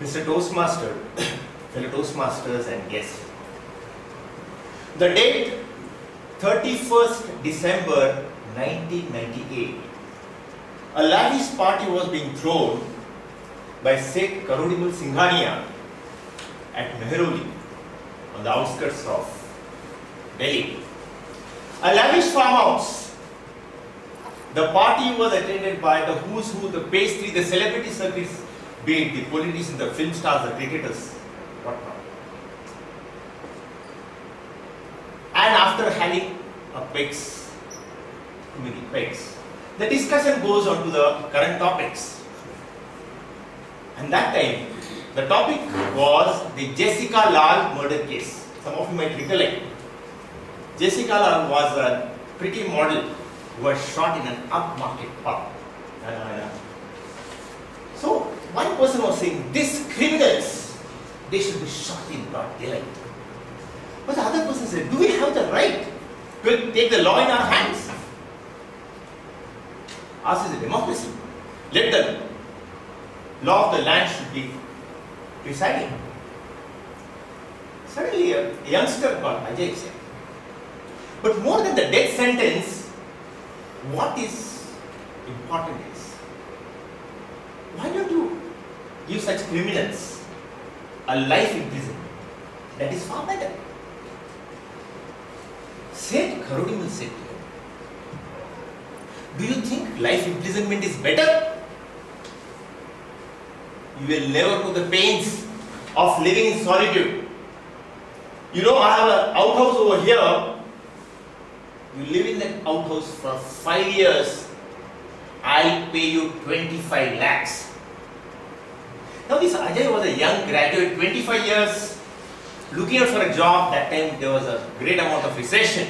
Mr. Toastmaster, fellow Toastmasters and guests. The date 31st December 1998. A lavish party was being thrown by Seth Karodimal Singhania at Mehroli on the outskirts of Delhi. A lavish farmhouse. The party was attended by the who's who, the pastry, the celebrity circuits, be it the politicians, the film stars, the cricketers, whatnot. And after having a pegs, the discussion goes on to the current topics. And that time, the topic was the Jessica Lal murder case. Some of you might recollect. Jessica Lal was a pretty model who was shot in an upmarket pub. So, one person was saying, these criminals, they should be shot in broad daylight. But the other person said, do we have the right to take the law in our hands? Ours is a democracy. Let the law of the land should be presiding. Suddenly a youngster got Ajay said. But more than the death sentence, what is important is, why don't you give such criminals a life in prison? That is far better. Seth Karodimal said, do you think life imprisonment is better? You will never know the pains of living in solitude. You know, I have an outhouse over here. You live in that outhouse for 5 years. I'll pay you 25 lakhs. Now this Ajay was a young graduate, 25 years, looking out for a job. That time there was a great amount of recession.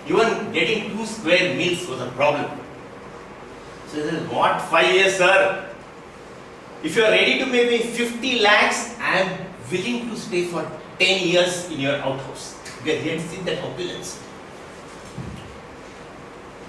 Even getting 2 square meals was a problem. So he says, what 5 years, sir? If you are ready to pay me 50 lakhs, I am willing to stay for 10 years in your outhouse. Because he had seen that opulence.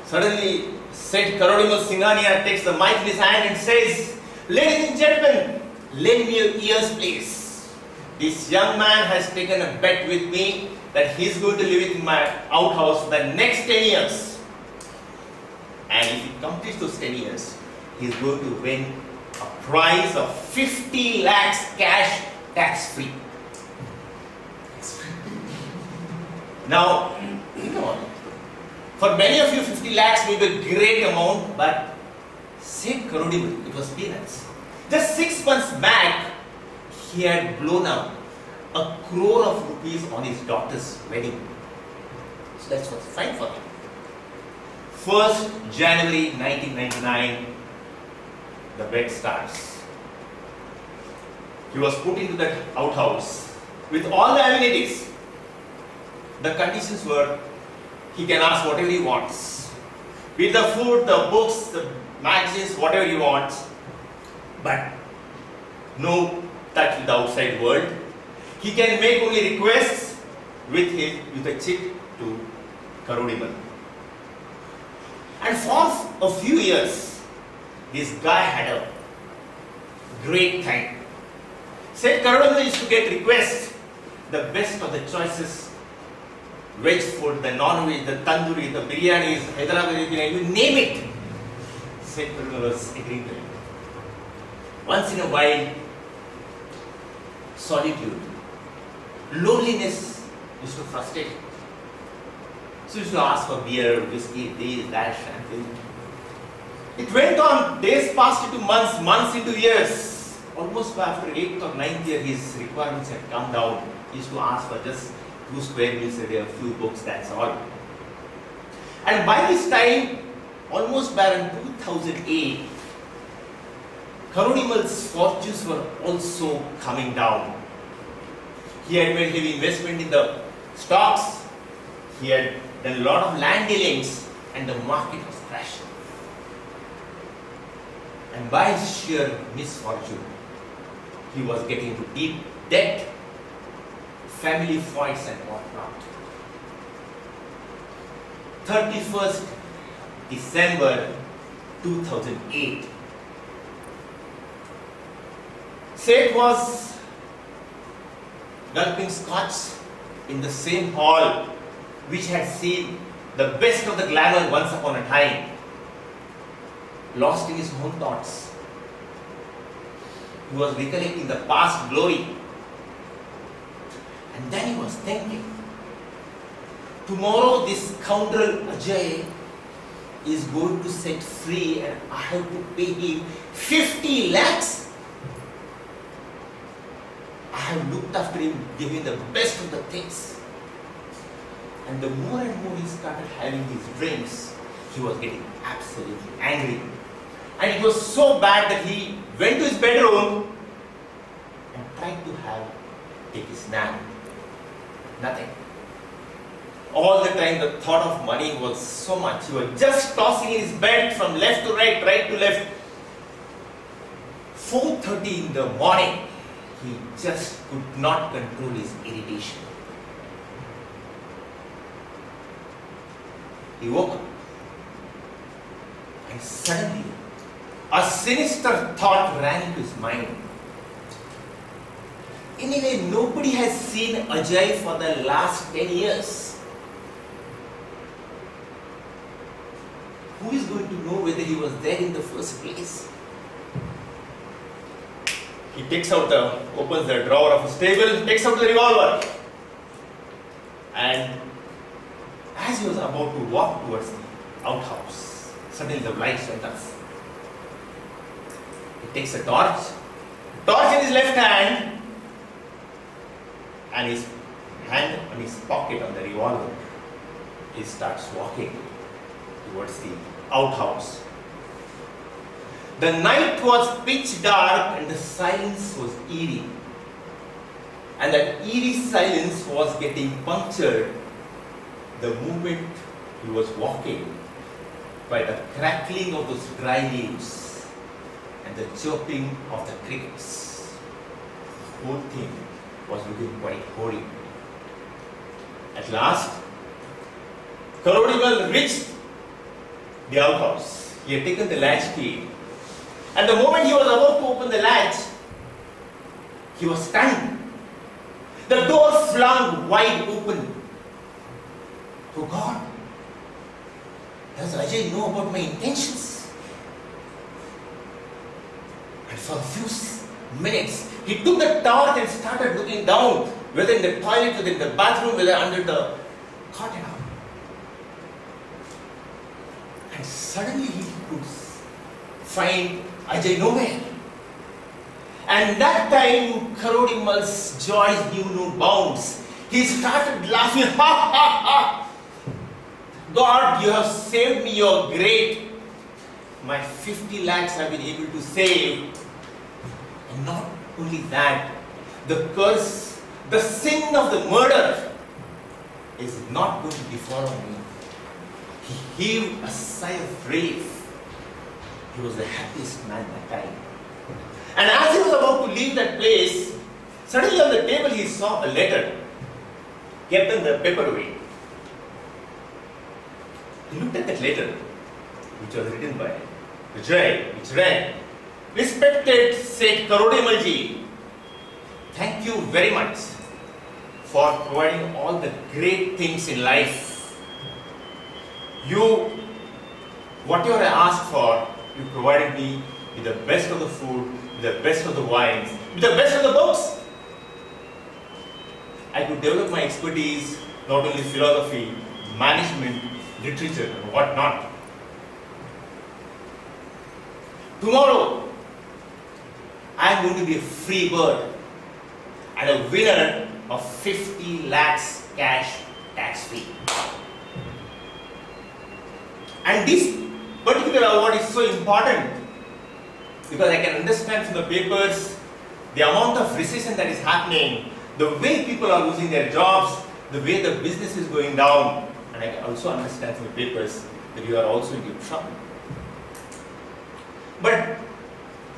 Suddenly, Seth Karodimal Singhania takes the mic in his hand and says, ladies and gentlemen, lend me your ears please. This young man has taken a bet with me that he is going to live in my outhouse for the next 10 years. And if he completes those 10 years, he is going to win a prize of 50 lakhs cash tax free. Now, think about it. For many of you, 50 lakhs may be a great amount, but Seth Karodimal, it was peanuts. Just 6 months back, he had blown out 1 crore of rupees on his daughter's wedding. So that's what's fine for him. 1st January 1999, the bet starts. He was put into that outhouse with all the amenities. The conditions were, he can ask whatever he wants. With the food, the books, the magazines, whatever he wants. But no touch with the outside world. He can make only requests with a check to Karodimal. And for a few years, this guy had a great time. Seth Karodimal used to get requests, the best of the choices. Veg food, the non-veg, the tandoori, the biryanis, Hyderabadi biryani, you name it. Seth Karodimal was agreeing to it. Once in a while, solitude, loneliness used to frustrate him. So he used to ask for beer, whiskey, this, that, champagne. It went on, days passed into months, months into years. Almost after 8th or 9th year, his requirements had come down. He used to ask for just 2 square meals a day, a few books, that's all. And by this time, almost by around 2008, Karodimal's fortunes were also coming down. He had made heavy investment in the stocks, he had done a lot of land dealings, and the market was crashing. And by sheer misfortune, he was getting into deep debt, family fights and whatnot. 31st December 2008. Seth was gulping scotch in the same hall which had seen the best of the glamour once upon a time, lost in his own thoughts. He was recollecting the past glory. And then he was thinking, tomorrow this scoundrel Ajay is going to set free and I have to pay him 50 lakhs. I have looked after him, giving the best of the things. And the more and more he started having his drinks, he was getting absolutely angry. And it was so bad that he went to his bedroom and tried to take his nap. Nothing. All the time the thought of money was so much. He was just tossing in his bed from left to right, right to left. 4:30 in the morning, he just could not control his irritation. He woke up and suddenly a sinister thought ran into his mind. Anyway, nobody has seen Ajay for the last 10 years. Who is going to know whether he was there in the first place? He opens the drawer of his table, takes out the revolver. And as he was about to walk towards the outhouse, suddenly the lights went off. He takes a torch in his left hand, and his hand on his pocket on the revolver. He starts walking towards the outhouse. The night was pitch dark and the silence was eerie. And that eerie silence was getting punctured the moment he was walking by the crackling of those dry leaves and the chirping of the crickets. The whole thing was looking quite hoary. At last, Karodimal reached the outhouse. He had taken the latch key, and the moment he was about to open the latch, he was stunned. The door flung wide open. Oh God, does Ajay know about my intentions? And for a few minutes, he took the torch and started looking down, whether in the toilet, whether in the bathroom, whether under the cot. And suddenly he could find Ajay nowhere. And that time, Karodimal's joy knew no bounds. He started laughing, ha ha ha! God, you have saved me, you are great. My 50 lakhs I have been able to save. And not only that, the curse, the sin of the murder is not going to befall me. He heaved a sigh of relief. He was the happiest man that time. And as he was about to leave that place, suddenly on the table he saw a letter kept in the paperweight. He looked at that letter, which was written by Vijay, which read, "Respected Seth Karodimalji, thank you very much for providing all the great things in life. Whatever I asked for, you provided me with the best of the food, with the best of the wines, with the best of the books. I could develop my expertise, not only philosophy, management, literature, and whatnot. Tomorrow, I am going to be a free bird and a winner of 50 lakhs cash tax-free. And this particular award is so important because I can understand from the papers the amount of recession that is happening, the way people are losing their jobs, the way the business is going down, and I can also understand from the papers that you are also in deep trouble. But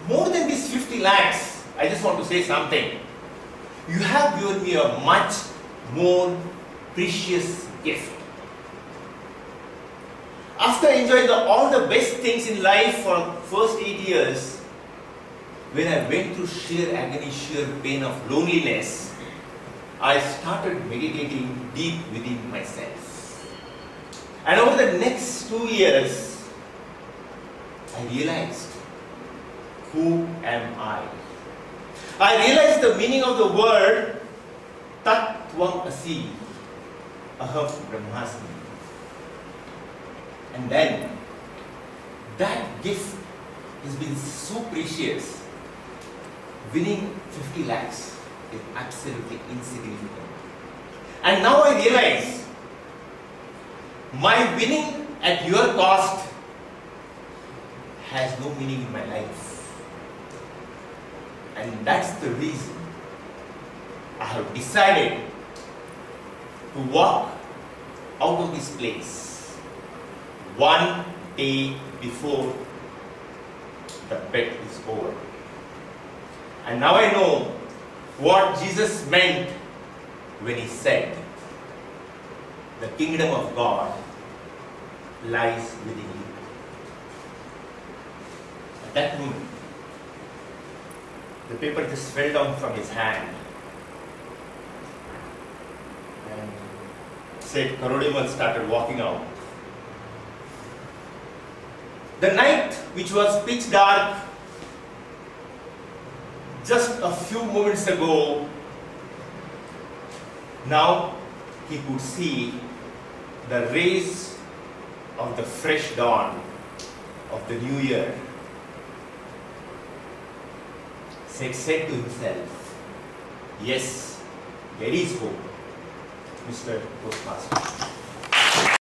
more than these 50 lakhs, I just want to say something. You have given me a much more precious gift. After enjoying all the best things in life for the first 8 years, when I went through sheer agony, sheer pain of loneliness, I started meditating deep within myself. And over the next 2 years, I realized, who am I? I realized the meaning of the word Tat Tvam Asi, Aham Brahmasmi. And then, that gift has been so precious. Winning 50 lakhs is absolutely insignificant. And now I realize, my winning at your cost has no meaning in my life. And that's the reason I have decided to walk out of this place one day before the bet is over. And now I know what Jesus meant when he said, the kingdom of God lies within you. At that moment, the paper just fell down from his hand and said, Karodimal started walking out. The night, which was pitch dark, just a few moments ago, now he could see the rays of the fresh dawn of the new year. Said to himself, yes, there is hope, Mr. Toastmaster.